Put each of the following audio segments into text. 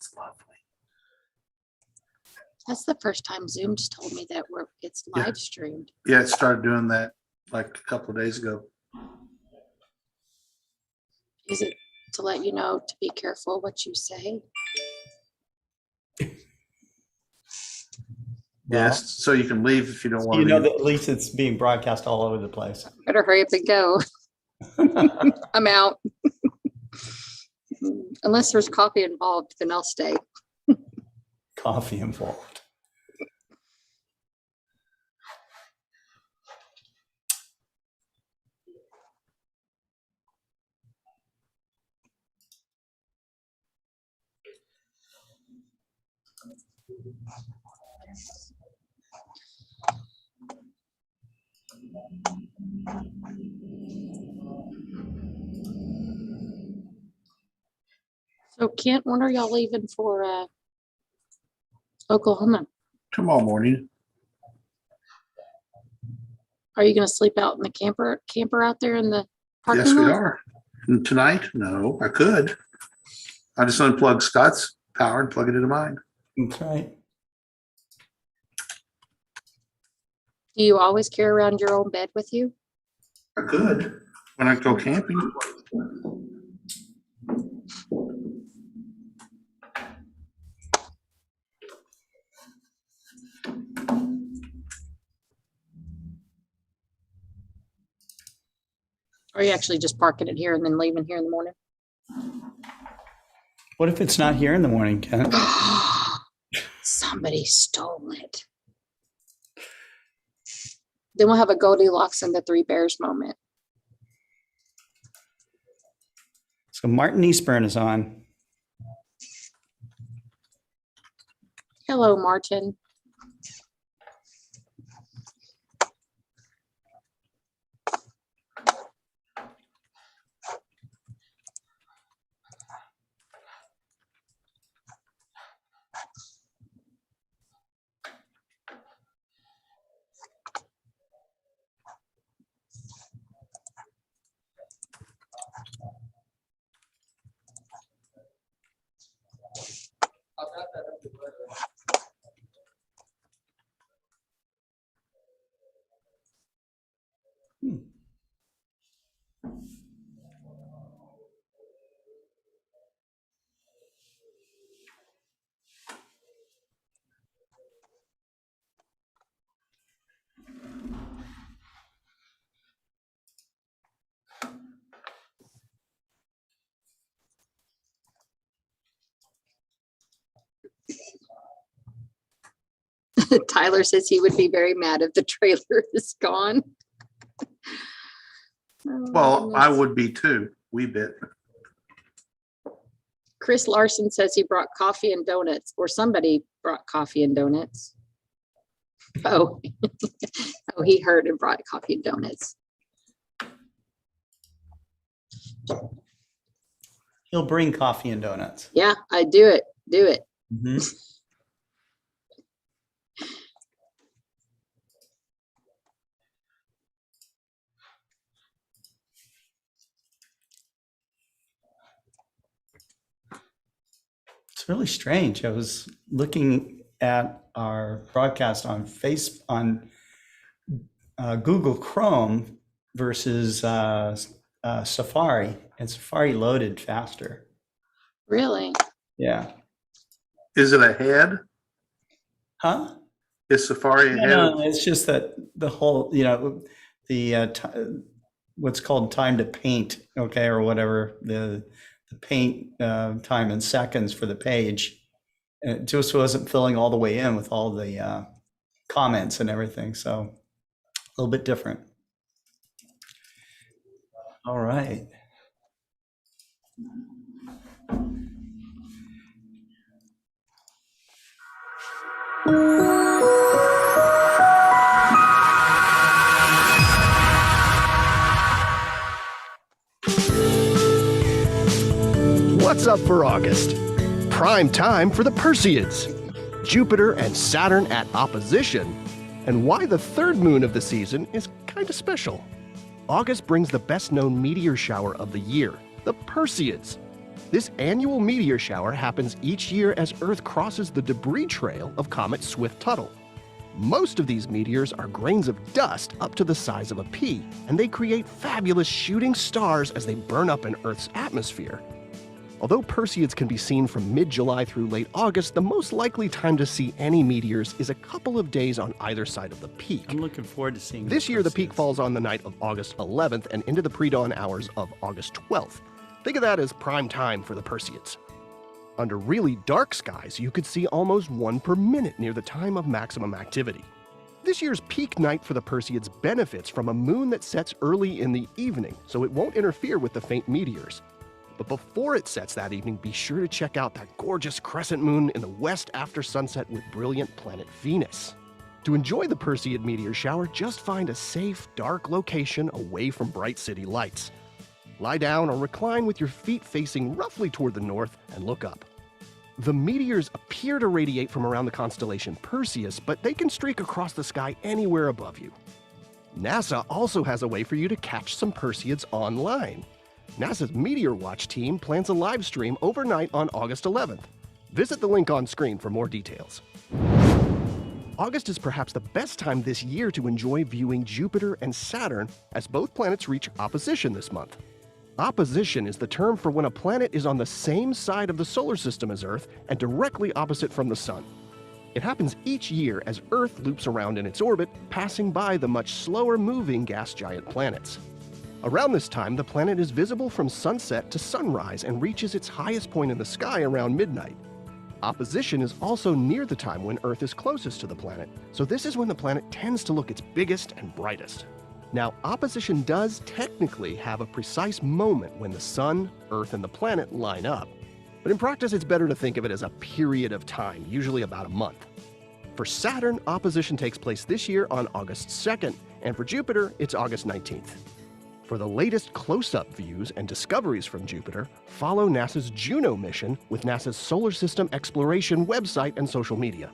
It's lovely. That's the first time Zoom's told me that it's live streamed. Yeah, it started doing that like a couple of days ago. Is it to let you know to be careful what you say? Yes, so you can leave if you don't want to. You know that at least it's being broadcast all over the place. Better hurry up and go. I'm out. Unless there's coffee involved, then I'll stay. Coffee involved. So Kent, when are y'all leaving for Oklahoma? Tomorrow morning. Are you going to sleep out in the camper out there in the parking Yes, we lot? are. And tonight? No, I could. I just unplug Scott's power and plug it into mine. That's right. Do you always carry around your own bed with you? I could when I go camping. Or are you actually just parking it here and then leaving here in the morning? What if it's not here in the morning, Ken? Somebody stole it. Then we'll have a Goldilocks and the Three Bears moment. So Martin Eastburn is on. Hello, Martin. Tyler says he would be very mad if the trailer is gone. Oh, Well, I goodness. would be too, wee bit. Chris Larson says he brought coffee and donuts, or somebody brought coffee and donuts. Oh, oh, he heard and brought coffee and donuts. He'll bring coffee and donuts. Yeah, I do it. Do it. Mm-hmm. It's really strange. I was looking at our broadcast on Google Chrome versus Safari, and Safari loaded faster. Really? Yeah. Is it ahead? Huh? Is Safari ahead? No, it's just that the whole, the what's called time to paint, okay, or whatever, the paint time in seconds for the page. It just wasn't filling all the way in with all the comments and everything. So a little bit different. All right. What's up for August? Prime time for the Perseids. Jupiter and Saturn at opposition, and why the third moon of the season is kind of special. August brings the best-known meteor shower of the year, the Perseids. This annual meteor shower happens each year as Earth crosses the debris trail of Comet Swift-Tuttle. Most of these meteors are grains of dust up to the size of a pea, and they create fabulous shooting stars as they burn up in Earth's atmosphere. Although Perseids can be seen from mid-July through late August, the most likely time to see any meteors is a couple of days on either side of the peak. I'm looking forward to seeing This year, the peak Perseids. falls on the night of August 11th and into the pre-dawn hours of August 12th. Think of that as prime time for the Perseids. Under really dark skies, you could see almost one per minute near the time of maximum activity. This year's peak night for the Perseids benefits from a moon that sets early in the evening, so it won't interfere with the faint meteors. But before it sets that evening, be sure to check out that gorgeous crescent moon in the west after sunset with brilliant planet Venus. To enjoy the Perseid meteor shower, just find a safe, dark location away from bright city lights. Lie down or recline with your feet facing roughly toward the north and look up. The meteors appear to radiate from around the constellation Perseus, but they can streak across the sky anywhere above you. NASA also has a way for you to catch some Perseids online. NASA's Meteor Watch team plans a live stream overnight on August 11th. Visit the link on screen for more details. August is perhaps the best time this year to enjoy viewing Jupiter and Saturn, as both planets reach opposition this month. Opposition is the term for when a planet is on the same side of the solar system as Earth and directly opposite from the Sun. It happens each year as Earth loops around in its orbit, passing by the much slower moving gas giant planets. Around this time, the planet is visible from sunset to sunrise and reaches its highest point in the sky around midnight. Opposition is also near the time when Earth is closest to the planet, so this is when the planet tends to look its biggest and brightest. Now, opposition does technically have a precise moment when the Sun, Earth, and the planet line up, but in practice it's better to think of it as a period of time, usually about a month. For Saturn, opposition takes place this year on August 2nd, and for Jupiter, it's August 19th. For the latest close-up views and discoveries from Jupiter, follow NASA's Juno mission with NASA's Solar System Exploration website and social media.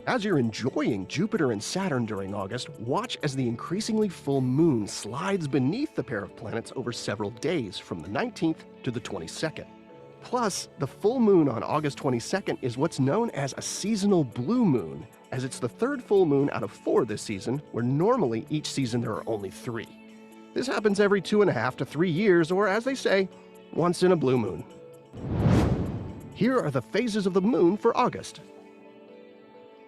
As you're enjoying Jupiter and Saturn during August, watch as the increasingly full moon slides beneath the pair of planets over several days from the 19th to the 22nd. Plus, the full moon on August 22nd is what's known as a seasonal blue moon, as it's the third full moon out of 4 this season, where normally each season there are only 3. This happens every 2.5 to 3 years, or as they say, once in a blue moon. Here are the phases of the moon for August.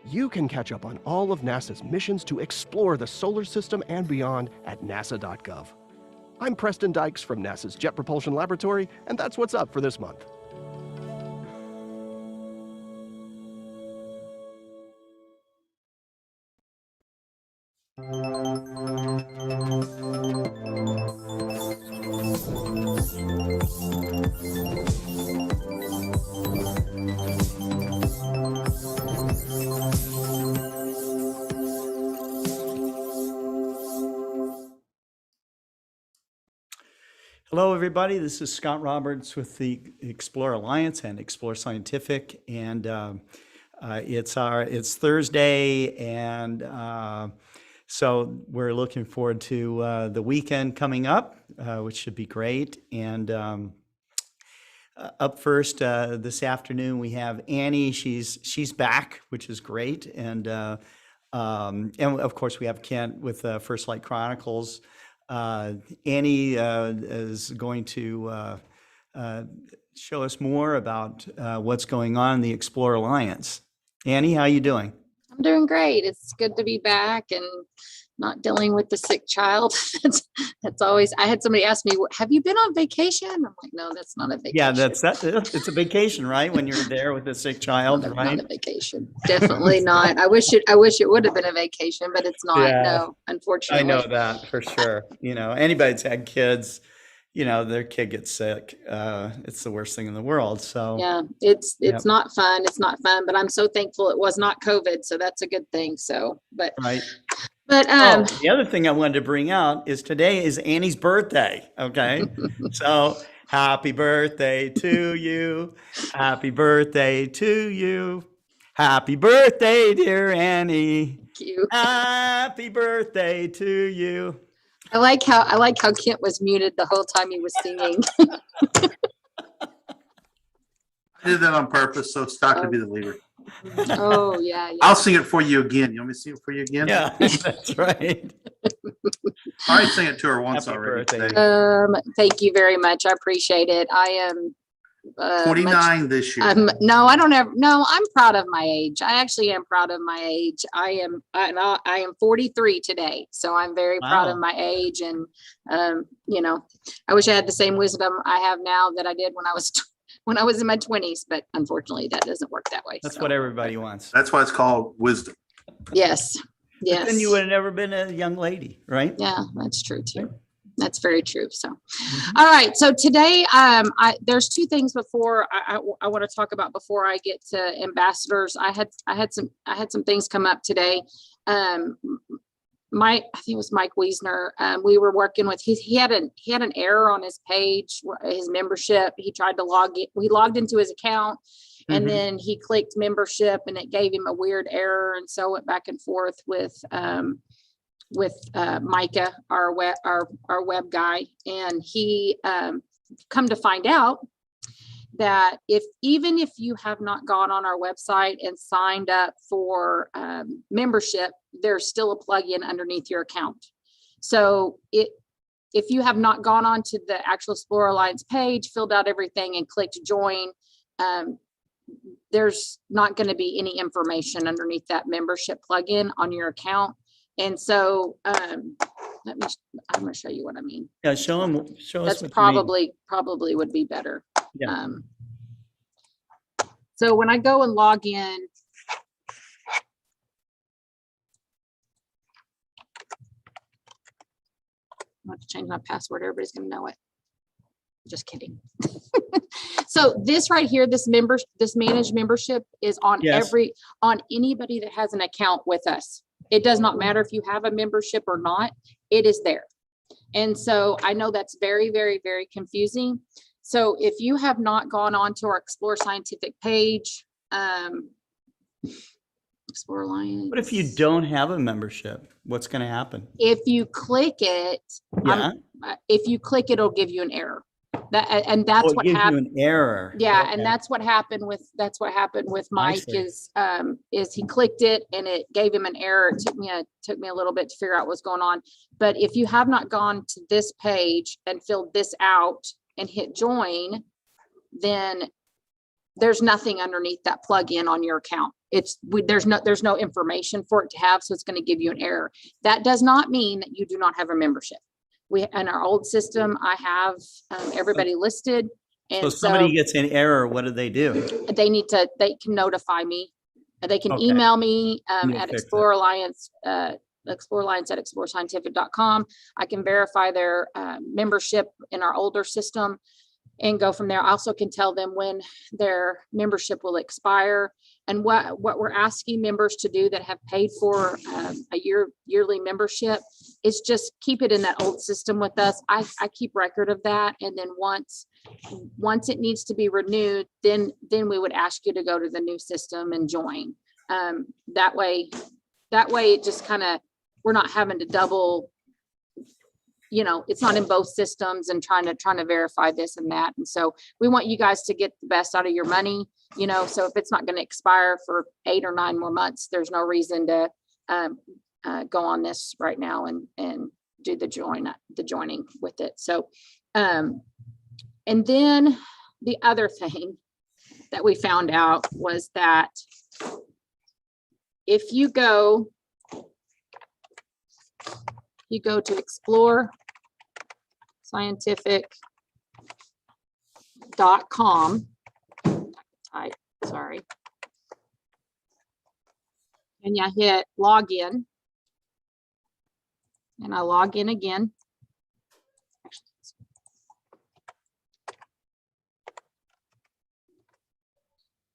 You can catch up on all of NASA's missions to explore the solar system and beyond at nasa.gov. I'm Preston Dykes from NASA's Jet Propulsion Laboratory, and that's what's up for this month. Hello, everybody. This is Scott Roberts with the Explore Alliance and Explore Scientific, and it's Thursday, and so we're looking forward to the weekend coming up, which should be great. And up first this afternoon we have Annie. She's back, which is great, and of course we have Kent with FirstLight Chronicles. Annie is going to show us more about what's going on in the Explore Alliance. Annie, how you doing? I'm doing great. It's good to be back and not dealing with the sick child. That's always, I had somebody ask me, have you been on vacation? I'm like, no, that's not a vacation. Yeah, that's it's a vacation, right? When you're there with a sick child, right? Not a vacation. Definitely not. I wish it would have been a vacation, but it's not. Yeah. No, unfortunately. I know that for sure. You know, anybody that's had kids, you know, their kid gets sick. It's the worst thing in the world. So yeah, it's not fun. It's not fun, but I'm so thankful it was not COVID. So that's a good thing. So, right. But the other thing I wanted to bring out is today is Annie's birthday. Okay. So happy birthday to you. Happy birthday to you. Happy birthday, dear Annie. thank you. Happy birthday to you. I like how Kent was muted the whole time he was singing. I did that on purpose, so Scott could be the leader. Oh, yeah, yeah. I'll sing it for you again. You want me to sing it for you again? Yeah, that's right. I already sang it to her once Happy already birthday. today. Thank you very much. I appreciate it. I am 29 this year. no, I don't ever. No, I'm proud of my age. I actually am proud of my age. I am 43 today, so I'm very proud of Wow. my age. And you know, I wish I had the same wisdom I have now that I did when I was when I was in my 20s, but unfortunately, that doesn't work that way. That's so. what everybody wants. That's why it's called wisdom. Yes, yes. Then you would have never been a young lady, right? Yeah, that's true too. That's very true. So, Mhm. all right. So today, there's two things before I want to talk about before I get to ambassadors. I had some things come up today. I think it was Mike Wiesner. We were working with he had an error on his page, his membership. He tried to log in. We logged into his account. And Mhm. then he clicked membership and it gave him a weird error. And so went back and forth with Micah, our web guy. And he come to find out that even if you have not gone on our website and signed up for membership, there's still a plugin underneath your account. So if you have not gone on to the actual Explorer Alliance page, filled out everything and clicked join, there's not going to be any information underneath that membership plugin on your account. And so I'm going to show you what I mean. Yeah, show us That's what you mean. probably would be better. Yeah. So when I go and log in, I have to change my password. Everybody's going to know it. Just kidding. So this right here, this managed membership is on Yes. on anybody that has an account with us. It does not matter if you have a membership or not, it is there. And so I know that's very, very, very confusing. So if you have not gone on to our Explore Scientific page, Explore Alliance. What if you don't have a membership? What's going to happen? If you click it, Yeah. if you click it, it'll give you an error. And that's It what gives you happened. an error. Yeah, Okay. and that's what happened with Mike see. is he clicked it and it gave him an error. It took me a little bit to figure out what's going on. But if you have not gone to this page and filled this out and hit join, then there's nothing underneath that plugin on your account. There's no information for it to have, so it's going to give you an error. That does not mean that you do not have a membership. In our old system, I have everybody listed. And So if somebody gets an error, what do? They can notify me. They can Okay. email me You'll at fix Explore Alliance, Explore Alliance at explorescientific.com. I can verify their membership in our older system and go from there. I also can tell them when their membership will expire. And what we're asking members to do that have paid for a yearly membership is just keep it in that old system with us. I keep record of that. And then once it needs to be renewed, then we would ask you to go to the new system and join. That way it just kind of, we're not having to double, it's not in both systems and trying to verify this and that. And so we want you guys to get the best out of your money, so if it's not going to expire for 8 or 9 more months, there's no reason to go on this right now and do the joining with it. So, and then the other thing that we found out was that if you go to Explore Scientific.com, and you hit login, and I log in again.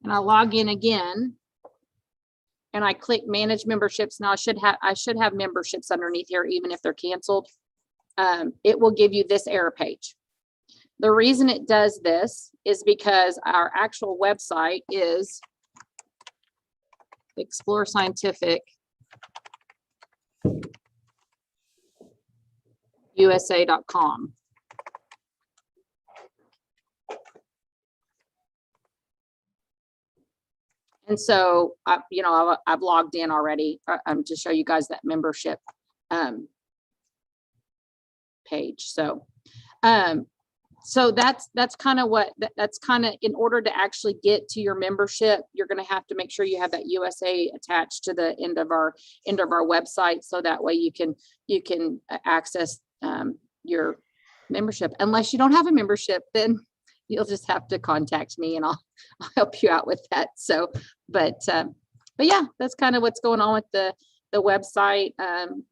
And I log in again, and I click manage memberships. Now I should have memberships underneath here, even if they're canceled. It will give you this error page. The reason it does this is because our actual website is Explore Scientific USA.com. And so, I've logged in already to show you guys that membership page. So, that's kind of in order to actually get to your membership, you're going to have to make sure you have that USA attached to the end of our website. So that way you can access your membership. Unless you don't have a membership, then you'll just have to contact me and I'll help you out with that. So, but yeah, that's kind of what's going on with the website.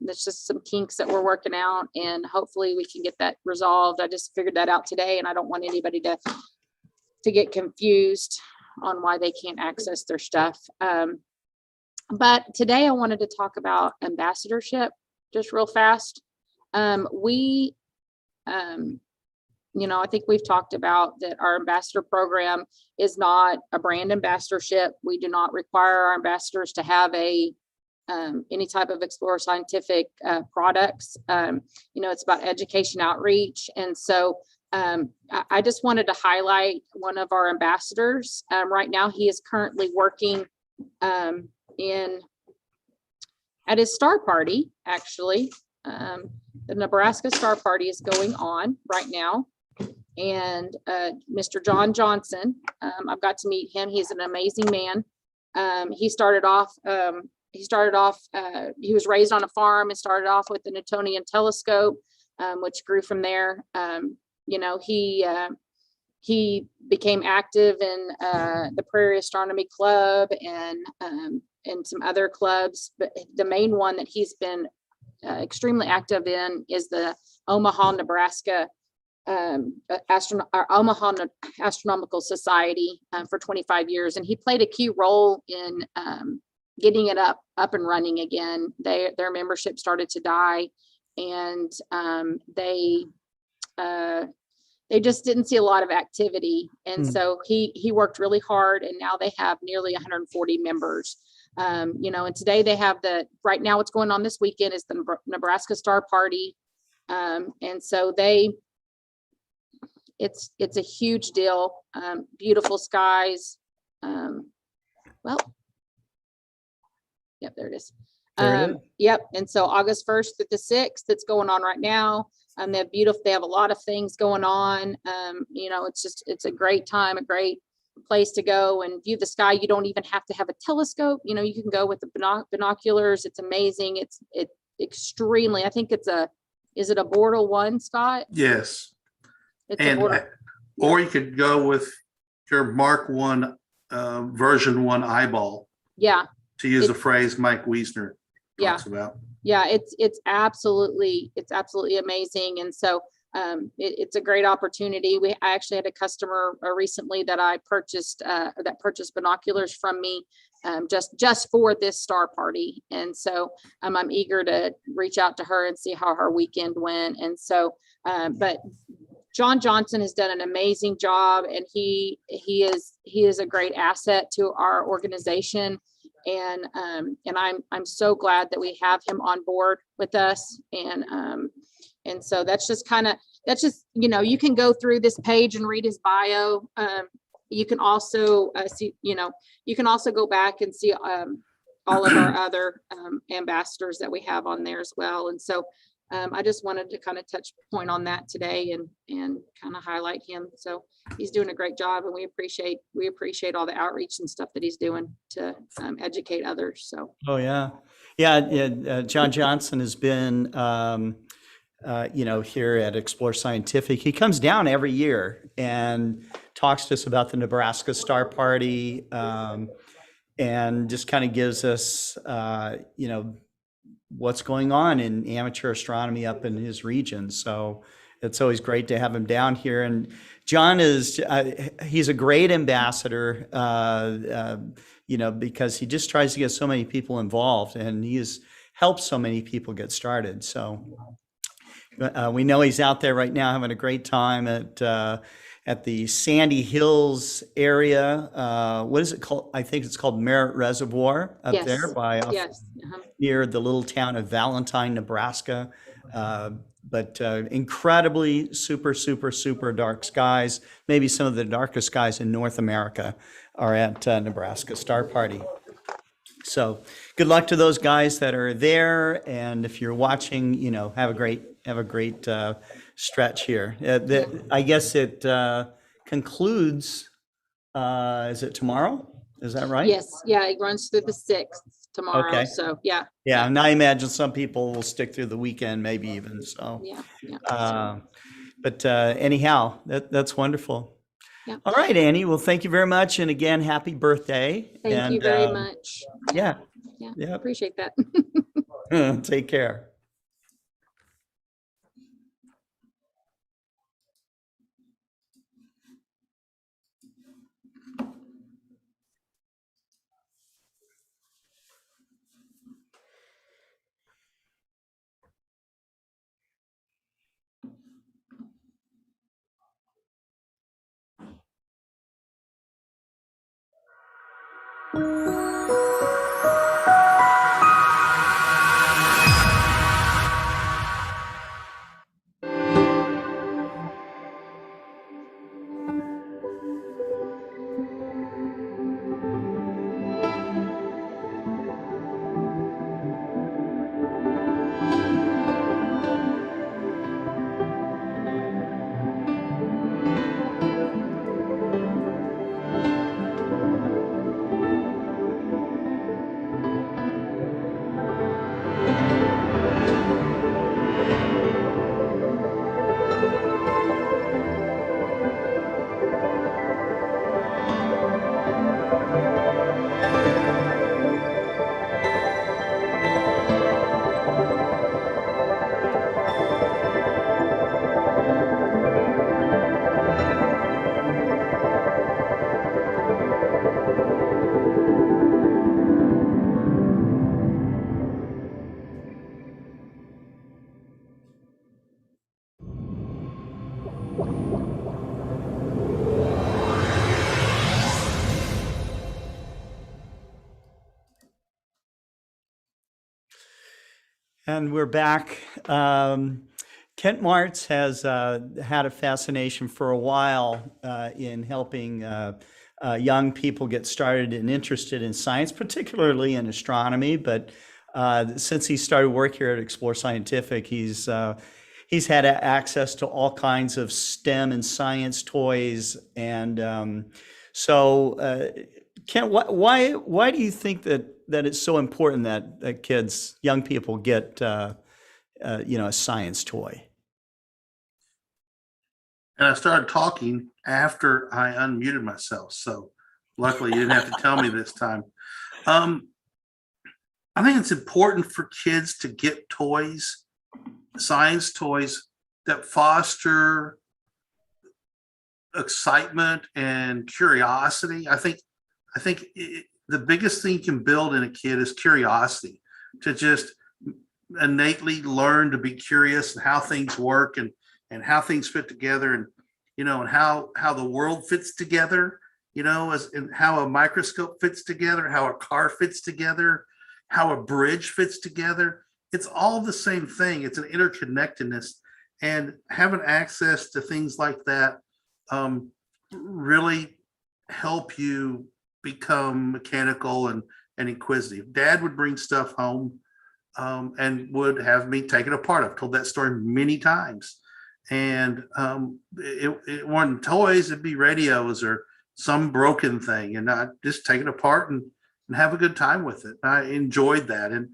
There's just some kinks that we're working out, and hopefully we can get that resolved. I just figured that out today, and I don't want anybody to get confused on why they can't access their stuff. But today I wanted to talk about ambassadorship just real fast. I think we've talked about that our ambassador program is not a brand ambassadorship. We do not require our ambassadors to have any type of Explorer Scientific products. It's about education outreach. And so I just wanted to highlight one of our ambassadors. Right now, he is currently working at his star party, actually. The Nebraska Star Party is going on right now. And Mr. John Johnson, I've got to meet him. He's an amazing man. He was raised on a farm and started off with the Newtonian telescope, which grew from there. He became active in the Prairie Astronomy Club and some other clubs. But the main one that he's been extremely active in is the Omaha, Nebraska Omaha Astronomical Society for 25 years. And he played a key role in getting it up and running again. Their membership started to die, and they just didn't see a lot of activity. And so he worked really hard, and now they have nearly 140 members. And today they have right now what's going on this weekend is the Nebraska Star Party. And so it's a huge deal. Beautiful skies. Yep, there it is. Yep. And so August 1st to the 6th, it's going on right now. They have a lot of things going on. It's a great time, a great place to go and view the sky. You don't even have to have a telescope. You can go with the binoculars. It's amazing. It's extremely, I think is it a Bortle 1, Scott? Yes. It's or you could go with your Mark 1 version 1 eyeball. Yeah. To use the phrase Mike Wiesner talks about. Yeah, it's absolutely amazing. And so it's a great opportunity. I actually had a customer recently that I purchased binoculars from me just for this star party. And so I'm eager to reach out to her and see how her weekend went. And so but John Johnson has done an amazing job, and he is a great asset to our organization. And I'm so glad that we have him on board with us. And so that's just you can go through this page and read his bio. You can also see, you can also go back and see all of our other ambassadors that we have on there as well. And so I just wanted to kind of touch point on that today and kind of highlight him. So he's doing a great job, and we appreciate all the outreach and stuff that he's doing to educate others. So. Oh yeah. John Johnson has been, here at Explore Scientific. He comes down every year and talks to us about the Nebraska Star Party, and just kind of gives us, what's going on in amateur astronomy up in his region. So it's always great to have him down here. And John he's a great ambassador, because he just tries to get so many people involved, and he has helped so many people get started. So we know he's out there right now having a great time at the Sandy Hills area. What is it called? I think it's called Merritt Reservoir up there by near the little town of Valentine, Nebraska. But incredibly super dark skies. Maybe some of the darkest skies in North America are at Nebraska Star Party. So good luck to those guys that are there. And if you're watching, have a great stretch here. I guess it concludes, is it tomorrow? Is that right? Yes, yeah, it runs through the 6th tomorrow. Okay. So yeah, Yeah, and I imagine some people will stick through the weekend, maybe even so. yeah. But anyhow, that's wonderful. Yeah. All right, Annie. Well, thank you very much, and again, happy birthday. Thank you very much. Yeah. Yeah, Yeah. appreciate that. Take care. And we're back. Kent Marts has had a fascination for a while in helping young people get started and interested in science, particularly in astronomy. But since he started work here at Explore Scientific, he's had access to all kinds of STEM and science toys. And so, Kent, why do you think that it's so important that kids, young people, get a science toy? And I started talking after I unmuted myself. So luckily you didn't have to tell me this time. I think it's important for kids to get toys, science toys that foster excitement and curiosity. I think the biggest thing you can build in a kid is curiosity, to just innately learn to be curious and how things work and how things fit together, and and how the world fits together, and how a microscope fits together, how a car fits together, how a bridge fits together. It's all the same thing. It's an interconnectedness, and having access to things like that really help you become mechanical and inquisitive. Dad would bring stuff home and would have me take it apart. I've told that story many times. And it wasn't toys, it'd be radios or some broken thing, and I just take it apart and have a good time with it. I enjoyed that. And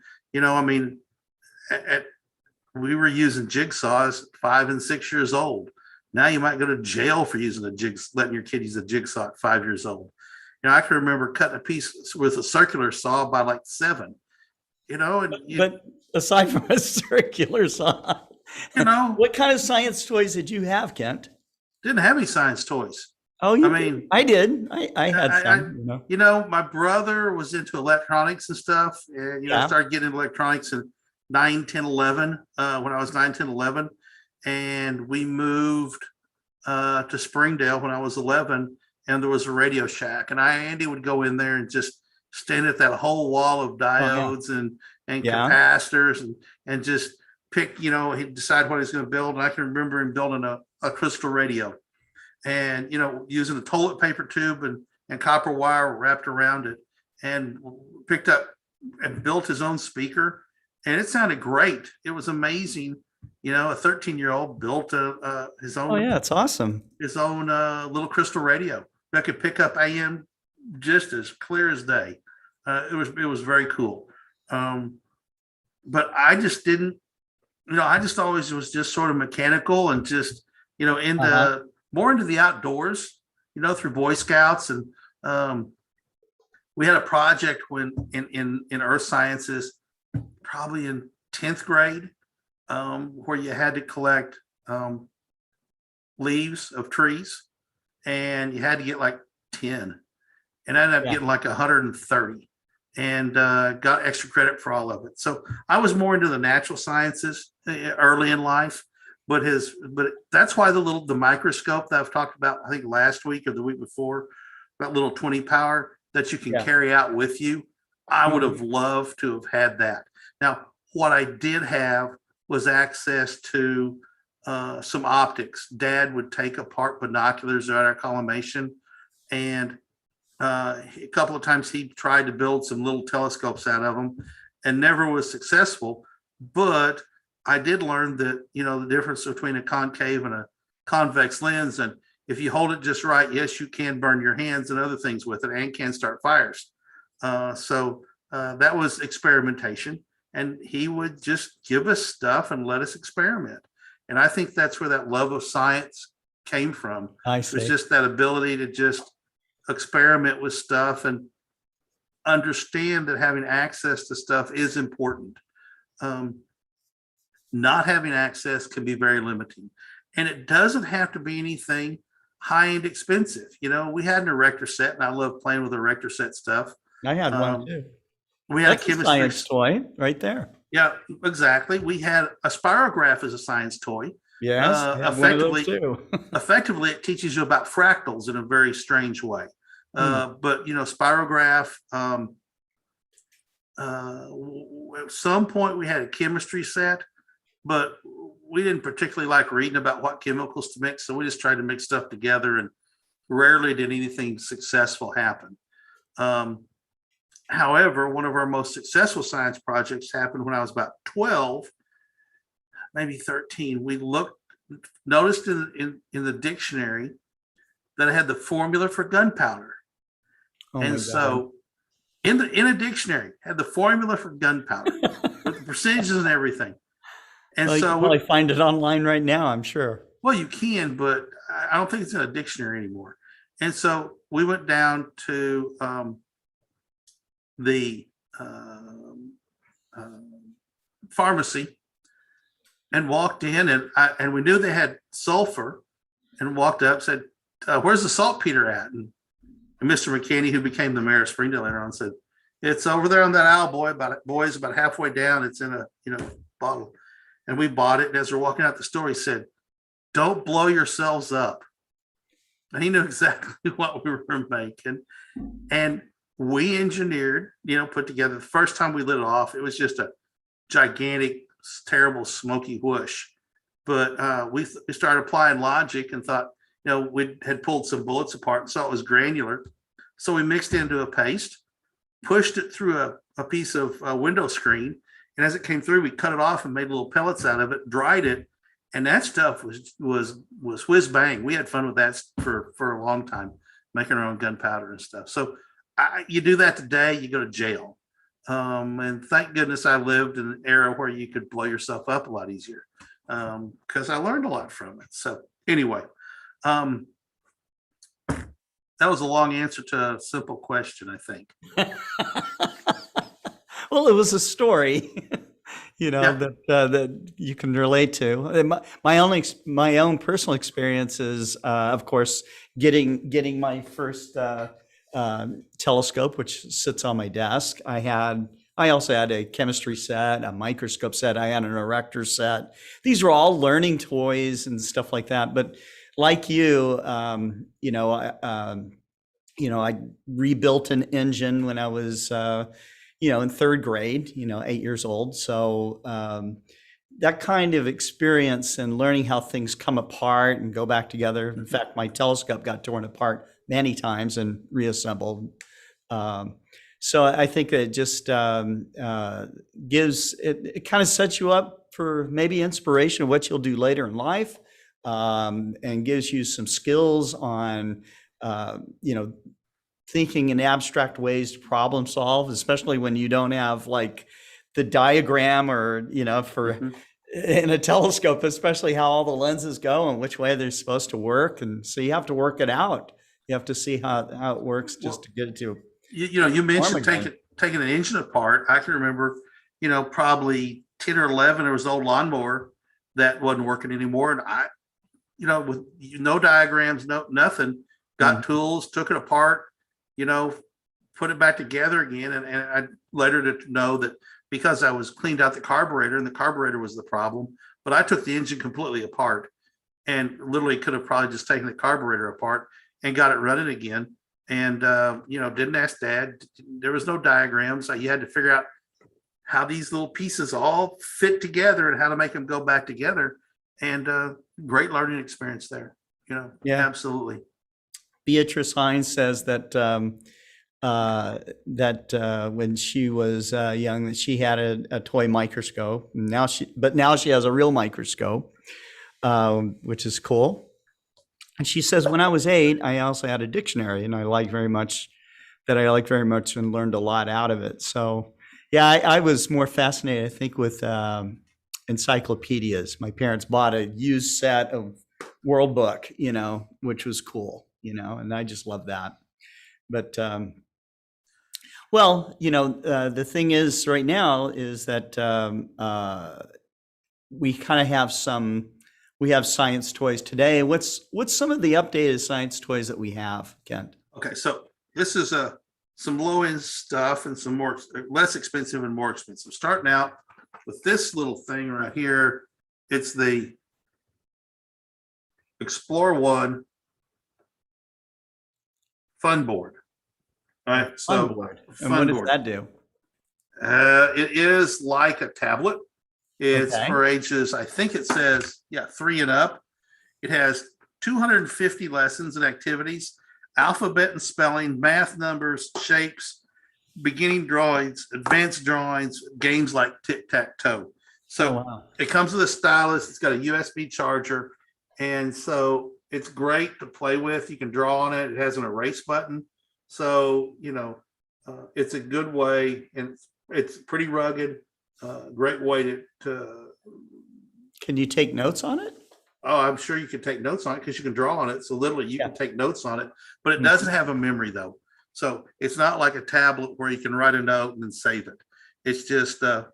we were using jigsaws 5 and 6 years old. Now you might go to jail for using letting your kid use a jigsaw at 5 years old. I can remember cutting a piece with a circular saw by like 7. But aside from a circular saw, what kind of science toys did you have, Kent? Didn't have any science toys. Oh, I did. I had some. My brother was into electronics and stuff, and I started getting into electronics in 9, 10, 11, when I was 9, 10, 11. And we moved to Springdale when I was 11, and there was a Radio Shack, and Andy would go in there and just stand at that whole wall of diodes and capacitors and just pick, he'd decide what he's going to build. And I can remember him building a crystal radio and, using a toilet paper tube and copper wire wrapped around it, and picked up and built his own speaker. And it sounded great. It was amazing. A 13-year-old built his own. Oh yeah, it's awesome. His own little crystal radio that could pick up AM just as clear as day. It was very cool. But I just didn't, I just always was just sort of mechanical and just, more into the outdoors, through Boy Scouts. And we had a project when in earth sciences, probably in 10th grade, where you had to collect leaves of trees, and you had to get like 10, and I ended up getting like 130, and got extra credit for all of it. So I was more into the natural sciences early in life, but that's why the microscope that I've talked about, I think last week or the week before, that little 20 power that you can carry out with you, I would have loved to have had that. Now, what I did have was access to some optics. Dad would take apart binoculars at our collimation, and a couple of times he tried to build some little telescopes out of them and never was successful. But I did learn that, the difference between a concave and a convex lens. And if you hold it just right, yes, you can burn your hands and other things with it and can start fires. So that was experimentation. And he would just give us stuff and let us experiment. And I think that's where that love of science came from. I It see. was just that ability to just experiment with stuff and understand that having access to stuff is important. Not having access can be very limiting. And it doesn't have to be anything high-end expensive. We had an erector set, and I love playing with erector set stuff. I had one too. We had That's a a chemistry science toy right there. Yeah, exactly. We had a spirograph as a science toy. Yes, I have one of those too. Effectively, it teaches you about fractals in a very strange way. But spirograph. At some point, we had a chemistry set, but we didn't particularly like reading about what chemicals to mix, so we just tried to mix stuff together, and rarely did anything successful happen. However, one of our most successful science projects happened when I was about 12, maybe 13. We noticed in the dictionary that it had the formula for gunpowder. Oh my And God. so in a dictionary, had the formula for gunpowder with the percentages and everything. And Well, you so, can probably find it online right now, I'm sure. well, you can, but I don't think it's in a dictionary anymore. And so we went down to the pharmacy and walked in, and we knew they had sulfur, and walked up, said, "Where's the saltpeter at?" And Mr. McKinney, who became the mayor of Springdale later on, said, "It's over there on that aisle, boys, about halfway down. It's in a bottle." And we bought it. And as we're walking out the store, he said, "Don't blow yourselves up." And he knew exactly what we were making. And we engineered, put together, the first time we lit it off, it was just a gigantic, terrible, smoky whoosh. But we started applying logic and thought, we had pulled some bullets apart and saw it was granular. So we mixed it into a paste, pushed it through a piece of window screen. And as it came through, we cut it off and made little pellets out of it, dried it. And that stuff was whiz bang. We had fun with that for a long time, making our own gunpowder and stuff. So you do that today, you go to jail. And thank goodness I lived in an era where you could blow yourself up a lot easier, because I learned a lot from it. So anyway, that was a long answer to a simple question, I think. Well, it was a story, Yeah. that you can relate to. And my own personal experience is, of course, getting my first telescope, which sits on my desk. I also had a chemistry set, a microscope set. I had an erector set. These were all learning toys and stuff like that. But like you, I rebuilt an engine when I was, in third grade, 8 years old. So, that kind of experience and learning how things come apart and go back together. In fact, my telescope got torn apart many times and reassembled. So I think it just it kind of sets you up for maybe inspiration of what you'll do later in life, and gives you some skills on, thinking in abstract ways to problem solve, especially when you don't have like the diagram or, for in a telescope, especially how all the lenses go and which way they're supposed to work. And so you have to work it out. You have to see how it works just to get it to. You mentioned taking an engine apart. I can remember, probably 10 or 11, there was an old lawnmower that wasn't working anymore. And I, with no diagrams, nothing, got tools, took it apart, put it back together again. And I later to know that because I was cleaned out the carburetor and the carburetor was the problem, but I took the engine completely apart and literally could have probably just taken the carburetor apart and got it running again. And, didn't ask Dad. There was no diagrams. So you had to figure out how these little pieces all fit together and how to make them go back together. And great learning experience there. Yeah, absolutely. Beatrice Hines says that when she was young, that she had a toy microscope. Now she has a real microscope, which is cool. And she says, when I was 8, I also had a dictionary, and I liked very much and learned a lot out of it. So, yeah, I was more fascinated, I think, with encyclopedias. My parents bought a used set of World Book, which was cool, and I just love that. But, the thing is right now is that we kind of have we have science toys today. What's some of the updated science toys that we have, Kent? Okay, so this is some low-end stuff and some more less expensive and more expensive. Starting out with this little thing right here. It's the Explore One Fun Board. All right, so Fun board. And what does that do? It is like a tablet. It's Okay. for ages, I think it says, 3 and up. It has 250 lessons and activities, alphabet and spelling, math, numbers, shapes, beginning drawings, advanced drawings, games like tic-tac-toe. So Oh, wow. it comes with a stylus. It's got a USB charger. And so it's great to play with. You can draw on it. It has an erase button. So, it's a good way, and it's pretty rugged. Great way to. Can you take notes on it? Oh, I'm sure you can take notes on it because you can draw on it. So literally you Yeah. can take notes on it, but it doesn't have a memory though. So it's not like a tablet where you can write a note and then save it. It's just, it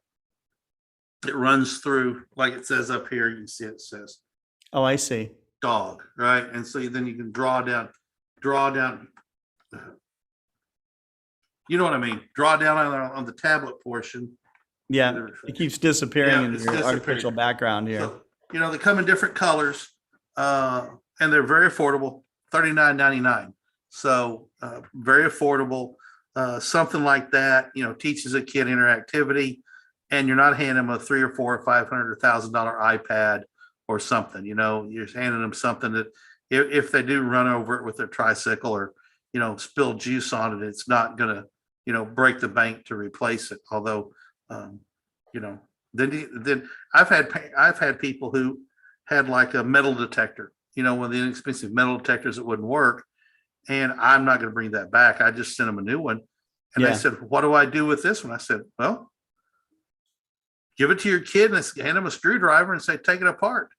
runs through, like it says up here, you can see it says Oh, I see. dog, right? And so then you can draw down. You know what I mean? Draw down on the tablet portion. Yeah, it keeps disappearing Yeah, in it's your disappearing. artificial background here. So, they come in different colors, and they're very affordable, $39.99. So very affordable. Something like that, teaches a kid interactivity, and you're not handing them a $300 or $400 or $500 or $1,000 iPad or something. You're handing them something that if they do run over it with their tricycle or spill juice on it, it's not gonna break the bank to replace it. Although then I've had people who had like a metal detector, one of the inexpensive metal detectors that wouldn't work, and I'm not going to bring that back. I just sent them a new one, and Yeah. they said, "What do I do with this one?" I said, "Well, give it to your kid and hand them a screwdriver and say, take it apart,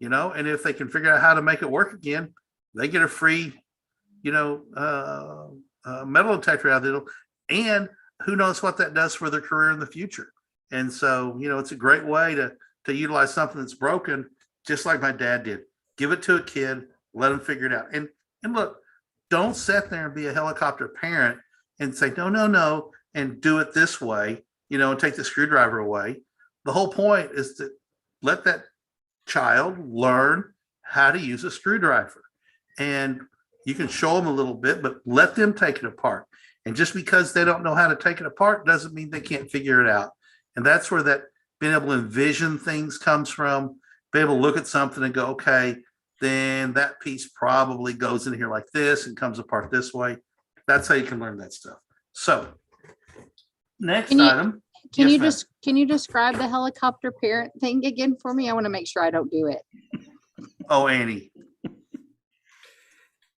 and if they can figure out how to make it work again, they get a free, metal detector out of it, and who knows what that does for their career in the future." And so, it's a great way to utilize something that's broken, just like my dad did. Give it to a kid, let them figure it out. And look, don't sit there and be a helicopter parent and say, no, and do it this way, and take the screwdriver away. The whole point is to let that child learn how to use a screwdriver. And you can show them a little bit, but let them take it apart. And just because they don't know how to take it apart doesn't mean they can't figure it out. And that's where that being able to envision things comes from. Be able to look at something and go, okay, then that piece probably goes in here like this and comes apart this way. That's how you can learn that stuff. So next Can you- item. Can Yes, you ma'am. can you describe the helicopter parent thing again for me? I want to make sure I don't do it. Oh, Annie.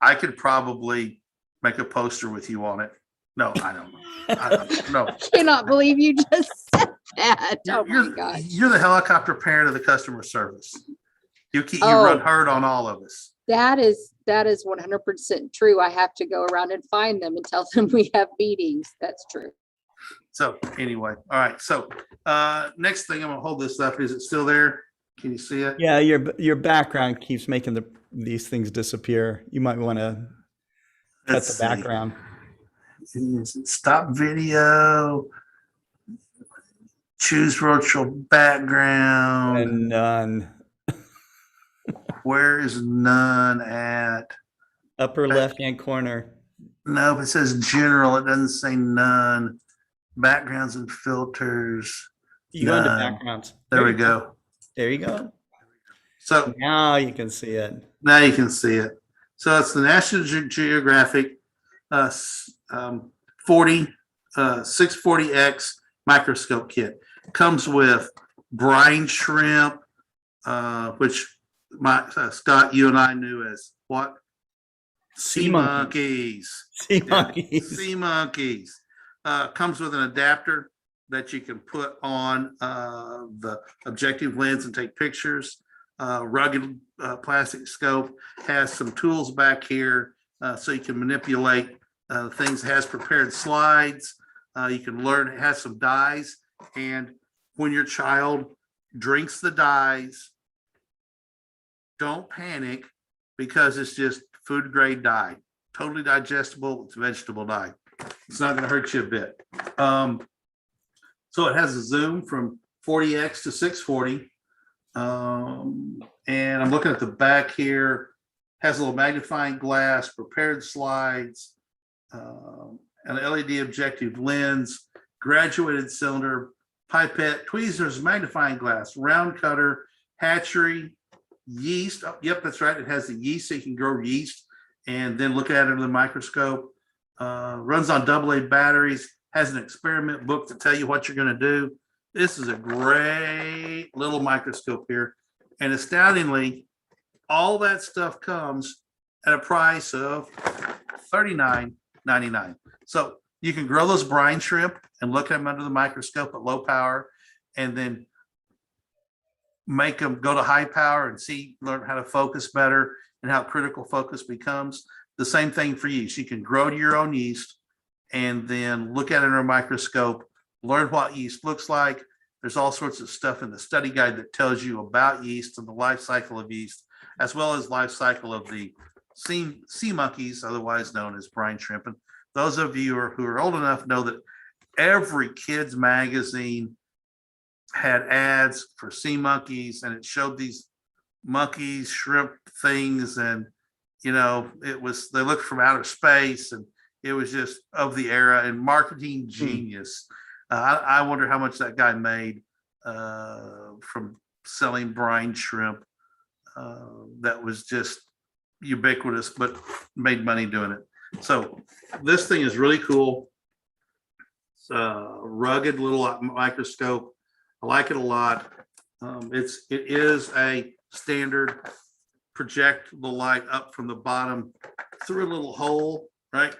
I could probably make a poster with you on it. No, I don't know. I don't know. I cannot believe you just said that. Oh my You're, gosh. you're the helicopter parent of the customer service. You Oh. run herd on all of us. That is 100% true. I have to go around and find them and tell them we have meetings. That's true. So anyway, all right. So next thing, I'm gonna hold this up. Is it still there? Can you see it? Yeah, your background keeps making these things disappear. You might want to cut Let's the see. background. Is it stop video? Choose virtual background. And none. Where is none at? Upper left-hand corner. Nope, it says general. It doesn't say none. Backgrounds and filters. You go into None. backgrounds. There we go. There you go. So Now you can see it. now you can see it. So it's the National Geographic 640X microscope kit. Comes with brine shrimp, which Scott, you and I knew as what? Sea monkeys. Sea Yeah, monkeys. sea monkeys. Comes with an adapter that you can put on the objective lens and take pictures. Rugged plastic scope, has some tools back here so you can manipulate things. It has prepared slides. You can learn. It has some dyes. And when your child drinks the dyes, don't panic because it's just food grade dye. Totally digestible. It's vegetable dye. It's not going to hurt you a bit. So it has a zoom from 40x to 640. And I'm looking at the back here. Has a little magnifying glass, prepared slides, an LED objective lens, graduated cylinder, pipette, tweezers, magnifying glass, round cutter, hatchery, yeast. Oh, yep, that's right. It has the yeast, so you can grow yeast and then look at it under the microscope. Runs on AA batteries, has an experiment book to tell you what you're going to do. This is a great little microscope here. And astoundingly, all that stuff comes at a price of $39.99. So you can grow those brine shrimp and look at them under the microscope at low power, and then make them go to high power and learn how to focus better and how critical focus becomes. The same thing for yeast. You can grow your own yeast and then look at it under a microscope, learn what yeast looks like. There's all sorts of stuff in the study guide that tells you about yeast and the life cycle of yeast, as well as life cycle of the sea monkeys, otherwise known as brine shrimp. And those of you who are old enough know that every kid's magazine had ads for sea monkeys, and it showed these monkeys, shrimp things, and they looked from outer space, and it was just of the era and marketing genius. I wonder how much that guy made from selling brine shrimp. That was just ubiquitous, but made money doing it. So this thing is really cool. It's a rugged little microscope. I like it a lot. It is a standard project the light up from the bottom through a little hole, right?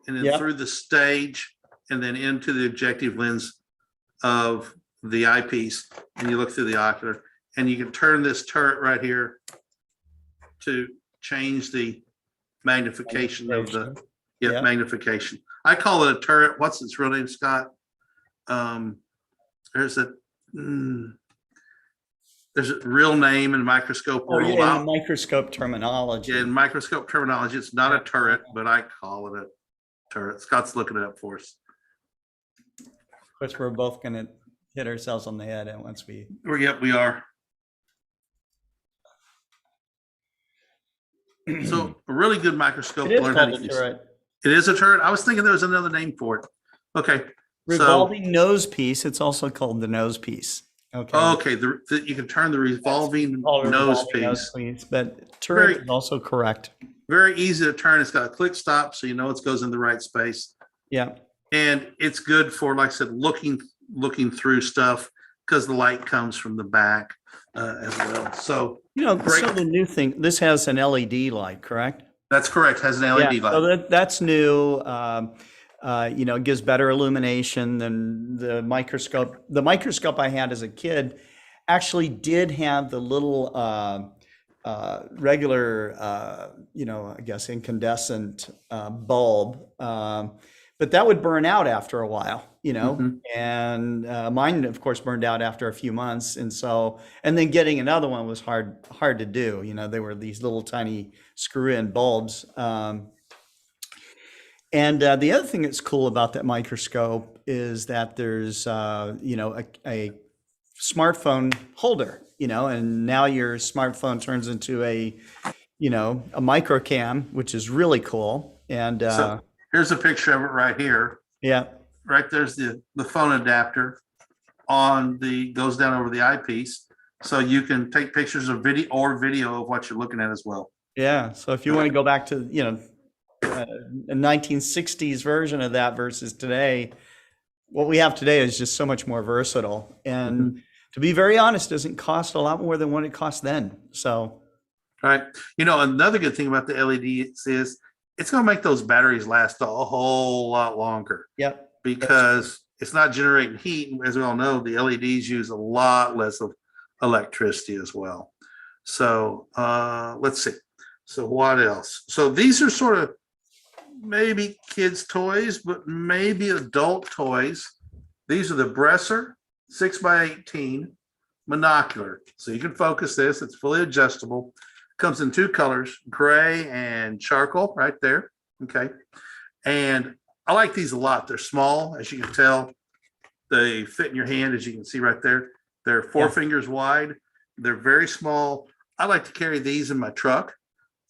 And then through the stage and then into the objective lens of the eyepiece. And you look through the ocular, and you can turn this turret right here to change the magnification of the magnification. I call it a turret. What's its real name, Scott? There's a real name in microscope world. In microscope terminology. Yeah, in microscope terminology, it's not a turret, but I call it a turret. Scott's looking it up for us. Of course, we're both going to hit ourselves on the head once we. Yep, we are. So a really good microscope. It is called a turret. It is a turret. I was thinking there was another name for it. Okay. Revolving nose piece. It's also called the nose piece. Okay. Okay, you can turn the revolving Called a nose revolving nose piece. piece, but turret Very- is also correct. Very easy to turn. It's got a click stop, so you know it goes in the right space. Yeah. And it's good for, like I said, looking through stuff because the light comes from the back as well. So great. So the new thing, this has an LED light, correct? That's correct. Has an LED light. So that's new. It gives better illumination than the microscope. The microscope I had as a kid actually did have the little regular, I guess incandescent bulb, but that would burn out after a while, and mine, of course, burned out after a few months. And then getting another one was hard to do. They were these little tiny screw-in bulbs. And the other thing that's cool about that microscope is that there's, a smartphone holder, and now your smartphone turns into a micro cam, which is really cool. And So here's a picture of it right here. yeah, Right there's the phone adapter goes down over the eyepiece. So you can take pictures of video of what you're looking at as well. yeah. So if you want to go back to, a 1960s version of that versus today, what we have today is just so much more versatile. And to be very honest, doesn't cost a lot more than what it cost then. So, right. Another good thing about the LEDs is it's going to make those batteries last a whole lot longer. Yep. Because it's not generating heat. And as we all know, the LEDs use a lot less of electricity as well. So let's see. So what else? So these are sort of maybe kids' toys, but maybe adult toys. These are the Bresser 6x18 Monocular. So you can focus this. It's fully adjustable. Comes in two colors, gray and charcoal right there. Okay. And I like these a lot. They're small, as you can tell. They fit in your hand, as you can see right there. They're 4 fingers wide. They're very small. I like to carry these in my truck.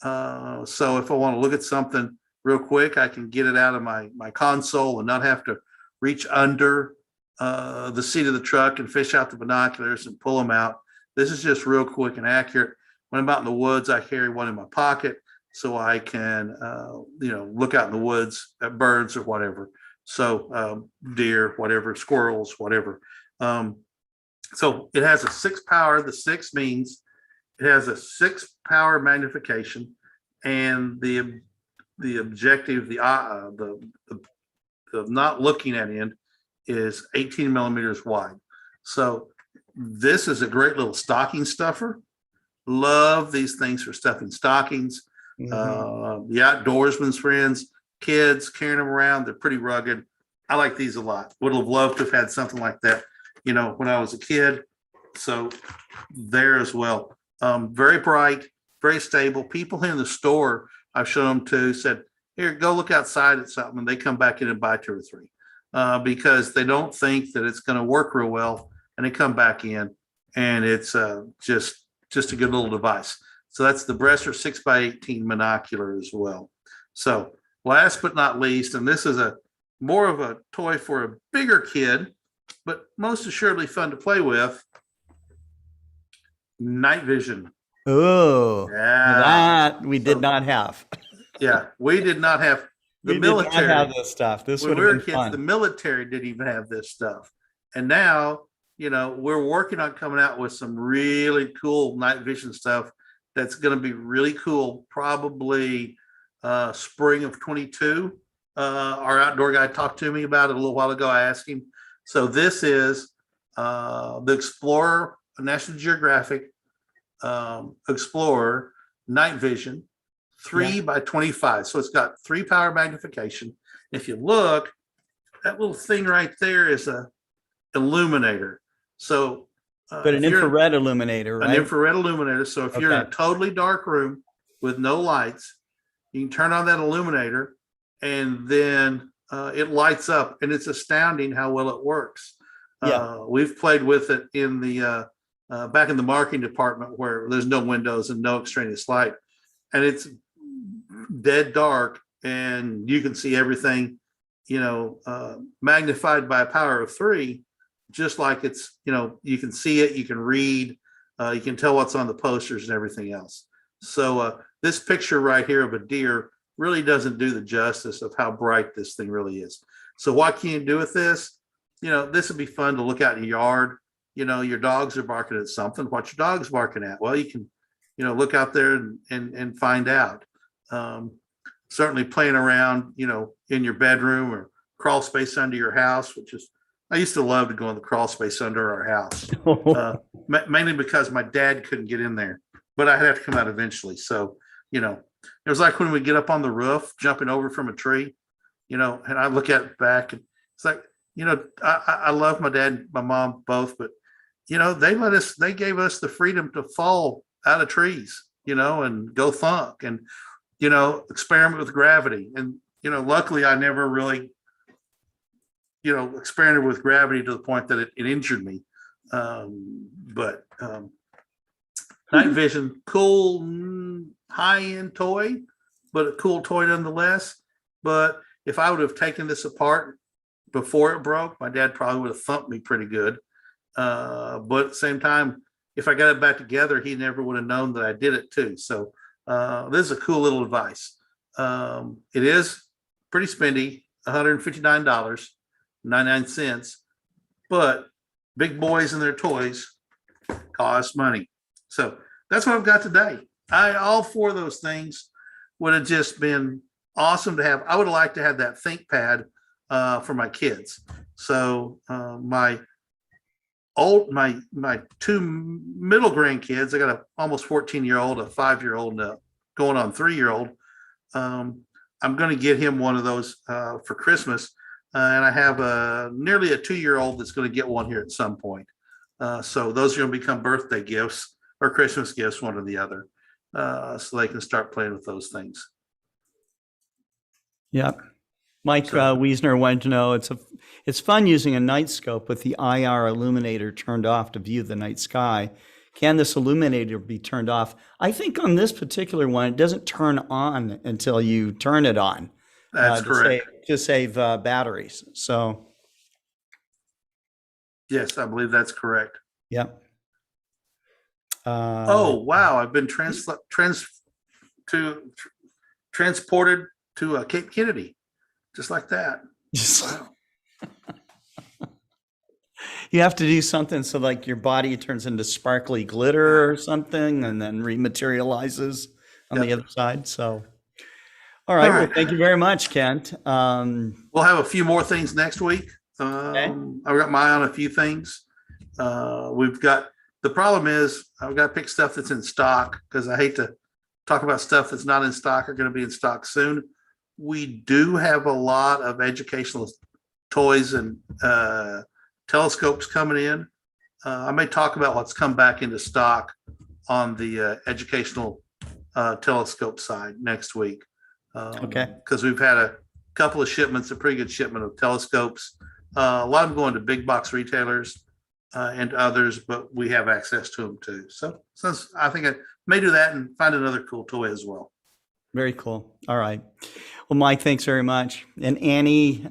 So if I want to look at something real quick, I can get it out of my console and not have to reach under the seat of the truck and fish out the binoculars and pull them out. This is just real quick and accurate. When I'm out in the woods, I carry one in my pocket so I can, look out in the woods at birds or whatever. So deer, whatever, squirrels, whatever. So it has a 6 power. The 6 means it has a 6 power magnification, and the objective, the not looking at end is 18 millimeters wide. So this is a great little stocking stuffer. Love these things for stuffing stockings. The outdoorsman's friends, kids carrying them around. They're pretty rugged. I like these a lot. Would have loved to have had something like that, when I was a kid. So there as well. Very bright, very stable. People in the store I've shown them to said, here, go look outside at something. And they come back in and buy 2 or 3 because they don't think that it's going to work real well. And they come back in and it's just a good little device. So that's the Bresser 6x18 Monocular as well. So last but not least, and this is more of a toy for a bigger kid, but most assuredly fun to play with, night vision. Oh, Yeah. that we did not have. Yeah, we did not have the We military. did not have this stuff. This When would we have were been kids, fun. the military didn't even have this stuff. And now, we're working on coming out with some really cool night vision stuff that's going to be really cool. Probably spring of 22. Our outdoor guy talked to me about it a little while ago. I asked him. So this is the Explorer, National Geographic Explorer night vision, 3x25. So it's got 3 power magnification. If you look, that little thing right there is a illuminator. So But an infrared illuminator, right? an infrared illuminator. So if you're in a Okay. totally dark room with no lights, you can turn on that illuminator and then it lights up, and it's astounding how well it works. We've played with it in the back in the marketing department where there's no windows and no extraneous light, and it's dead dark and you can see everything, magnified by a power of 3. just like it's, you can see it, you can read, you can tell what's on the posters and everything else. So this picture right here of a deer really doesn't do the justice of how bright this thing really is. So what can you do with this? This would be fun to look out in your yard. Your dogs are barking at something. What's your dog's barking at? Well, you can, look out there and find out. Certainly playing around, in your bedroom or crawl space under your house, which is, I used to love to go in the crawl space under our house, mainly because my dad couldn't get in there, but I'd have to come out eventually. So, it was like when we get up on the roof, jumping over from a tree, and I look at it back and it's like, I love my dad and my mom both, but, they gave us the freedom to fall out of trees, and go thunk and, experiment with gravity. And, luckily I never really, experimented with gravity to the point that it injured me. But night vision, cool, high-end toy, but a cool toy nonetheless. But if I would have taken this apart before it broke, my dad probably would have thumped me pretty good. But at the same time, if I got it back together, he never would have known that I did it too. So this is a cool little device. It is pretty spendy, $159.99, but big boys and their toys cost money. So that's what I've got today. All four of those things would have just been awesome to have. I would have liked to have that ThinkPad for my kids. So my two middle grandkids, I got a almost 14-year-old, a 5-year-old, and a going on 3-year-old. I'm going to get him one of those for Christmas. And I have nearly a 2-year-old that's going to get one here at some point. So those are going to become birthday gifts or Christmas gifts, one or the other. So they can start playing with those things. Yeah. Mike Wiesner wanted to know, it's fun using a night scope with the IR illuminator turned off to view the night sky. Can this illuminator be turned off? I think on this particular one, it doesn't turn on until you turn it on. That's correct. To save batteries. So. Yes, I believe that's correct. Yep. Oh, wow. I've been transported to Cape Kennedy, just like that. Wow. You have to do something so like your body turns into sparkly glitter or something and then rematerializes on the other side. So, all right. Well, thank you very much, Kent. We'll have a few more things next week. Okay. I've got my eye on a few things. The problem is I've got to pick stuff that's in stock because I hate to talk about stuff that's not in stock or going to be in stock soon. We do have a lot of educational toys and telescopes coming in. I may talk about what's come back into stock on the educational telescope side next week. Okay. Because we've had a couple of shipments, a pretty good shipment of telescopes. A lot of them going to big box retailers and others, but we have access to them too. So I think I may do that and find another cool toy as well. Very cool. All right. Well, Mike, thanks very much. And Annie,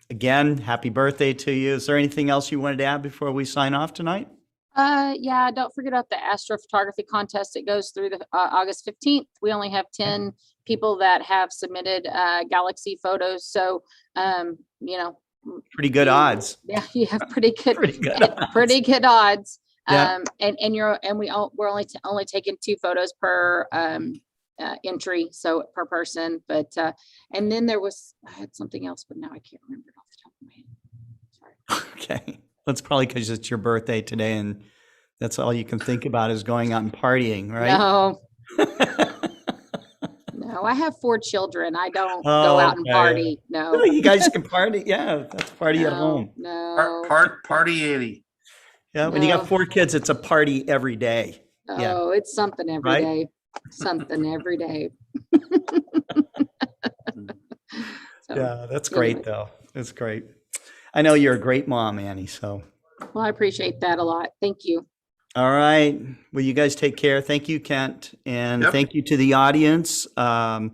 again, happy birthday to you. Is there anything else you wanted to add before we sign off tonight? Yeah, don't forget about the Astrophotography Contest. It goes through the August 15th. We only have 10 people that have submitted galaxy photos. So, pretty good odds. Yeah, you have pretty good odds. Yeah. We're only taking 2 photos per entry, so per person. But and then I had something else, but now I can't remember it off the top of my head. Sorry. Okay. That's probably because it's your birthday today and that's all you can think about is going out and partying, right? No. No, I have 4 children. I don't go out and party. No. Oh, you guys can party. Yeah, that's party at home. No. Party Annie. Yeah, when you got 4 kids, it's a party every day. Oh, Yeah. it's something every day. Something every day. So, Yeah, that's great though. That's great. I know you're a great mom, Annie, so. Well, I appreciate that a lot. Thank you. All right. Well, you guys take care. Thank you, Kent. And Yep. thank you to the audience. The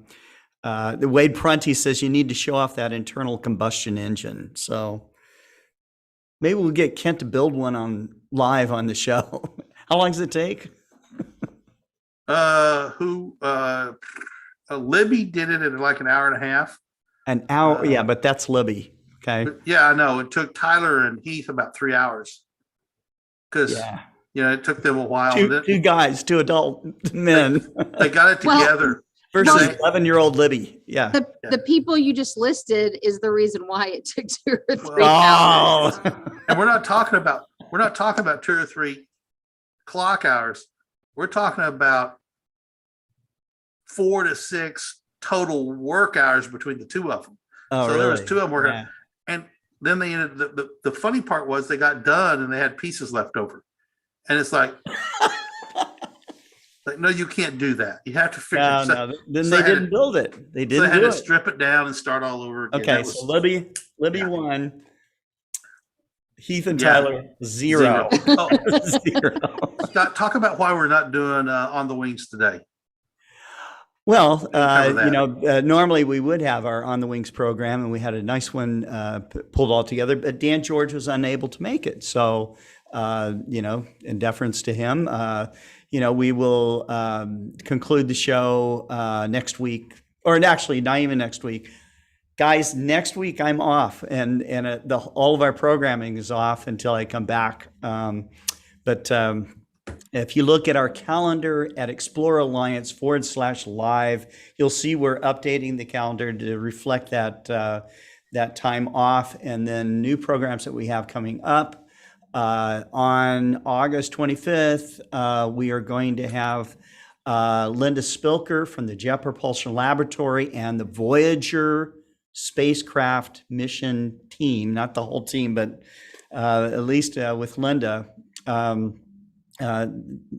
Wade Prunty says you need to show off that internal combustion engine. So Maybe we'll get Kent to build one on live on the show. How long does it take? Libby did it in like an hour and a half. An hour, yeah, but that's Libby. Okay. But yeah, I know. It took Tyler and Heath about 3 hours because Yeah. it took them a while. Two guys, two adult men They got it Well, together. versus Well, 11-year-old Libby. Yeah. The people you just listed is the reason why it took 2 or 3 Oh. hours. And we're not talking about 2 or 3 clock hours. We're talking about 4 to 6 total work hours between the two of them. Oh, So really? there was 2 of them working. Yeah. And then they ended the funny part was they got done and they had pieces left over. And it's like, no, you can't do that. You have to figure No, it no. out. Then so they they had didn't build it. They So they didn't had do to it. strip it down and start all over again. Okay, That was- so Libby Yeah. won. Heath and Yeah. Tyler, zero. Oh, Zero. Scott, talk about why we're not doing On the Wings today. Well, cover that. normally we would have our On the Wings program, and we had a nice one pulled all together, but Dan George was unable to make it. So, in deference to him, we will conclude the show next week, or actually not even next week. Guys, next week I'm off, and all of our programming is off until I come back. But if you look at our calendar at Explore Alliance /live, you'll see we're updating the calendar to reflect that time off, and then new programs that we have coming up. On August 25th, we are going to have Linda Spilker from the Jet Propulsion Laboratory and the Voyager spacecraft mission team, not the whole team, but at least with Linda.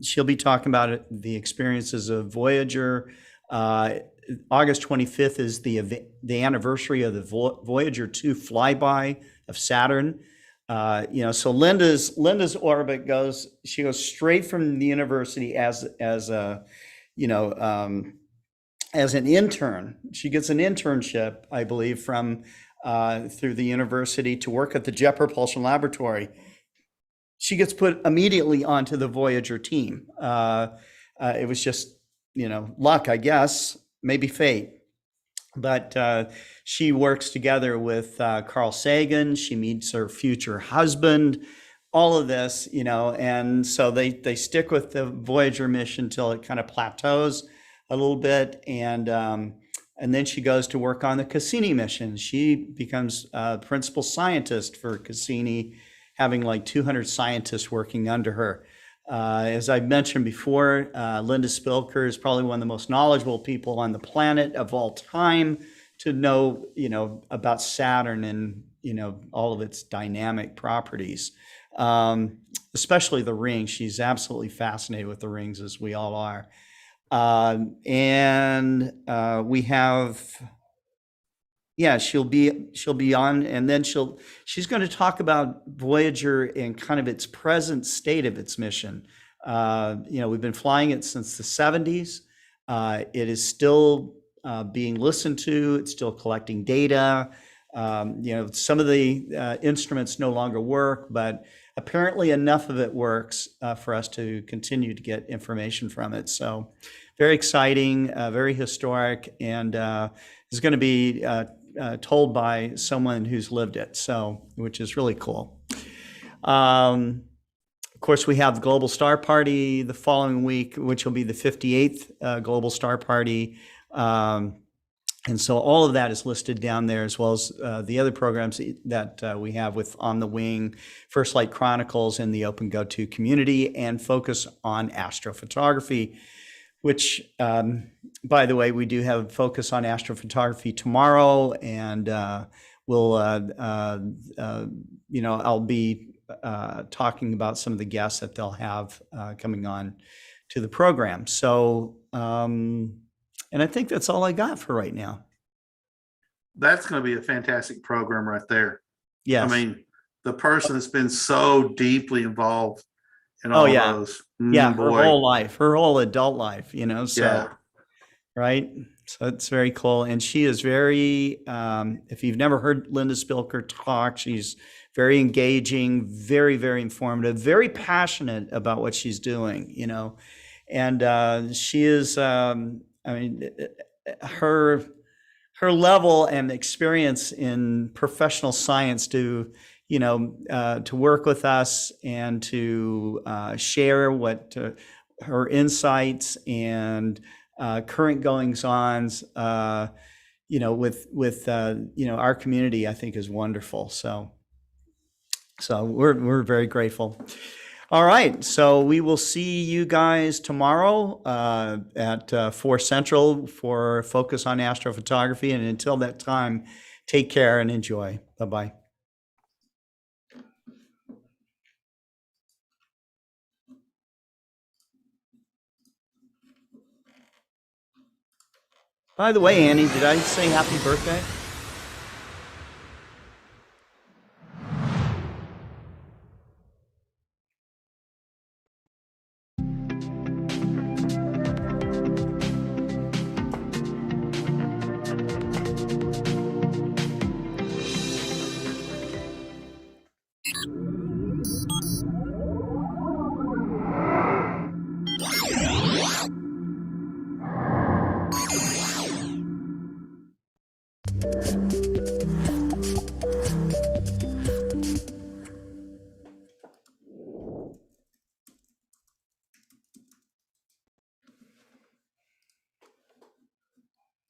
She'll be talking about the experiences of Voyager. August 25th is the anniversary of the Voyager 2 flyby of Saturn. So Linda's orbit goes straight from the university as an intern. She gets an internship, I believe, from through the university to work at the Jet Propulsion Laboratory. She gets put immediately onto the Voyager team. It was just, luck, I guess, maybe fate. But she works together with Carl Sagan. She meets her future husband, all of this, and so they stick with the Voyager mission till it kind of plateaus a little bit. And then she goes to work on the Cassini mission. She becomes principal scientist for Cassini, having like 200 scientists working under her. As I mentioned before, Linda Spilker is probably one of the most knowledgeable people on the planet of all time to know, about Saturn and, all of its dynamic properties, especially the rings. She's absolutely fascinated with the rings, as we all are. We have, she'll be on, and then she's going to talk about Voyager and kind of its present state of its mission. We've been flying it since the 70s. It is still being listened to. It's still collecting data. Some of the instruments no longer work, but apparently enough of it works for us to continue to get information from it. So very exciting, very historic, and is going to be told by someone who's lived it, so which is really cool. Of course, we have the Global Star Party the following week, which will be the 58th Global Star Party. And so all of that is listed down there, as well as the other programs that we have with On the Wing, FirstLight Chronicles, and the Open Go-To community, and focus on astrophotography, which, by the way, we do have focus on astrophotography tomorrow, and I'll be talking about some of the guests that they'll have coming on to the program. So, and I think that's all I got for right now. That's going to be a fantastic program right there. Yes. I mean, the person that's been so deeply involved in all those. Yeah, boy. her whole life, her whole adult life, so. Yeah. right? So it's very cool. And she is very, if you've never heard Linda Spilker talk, she's very engaging, very, very informative, very passionate about what she's doing, you know. And she is, I mean, her level and experience in professional science to, you know, to work with us and to share what her insights and current goings-ons, you know, with you know, our community, I think is wonderful. So we're very grateful. All right, so we will see you guys tomorrow at 4 Central for Focus on Astrophotography. And until that time, take care and enjoy. Bye-bye. By the way, Annie, did I say happy birthday?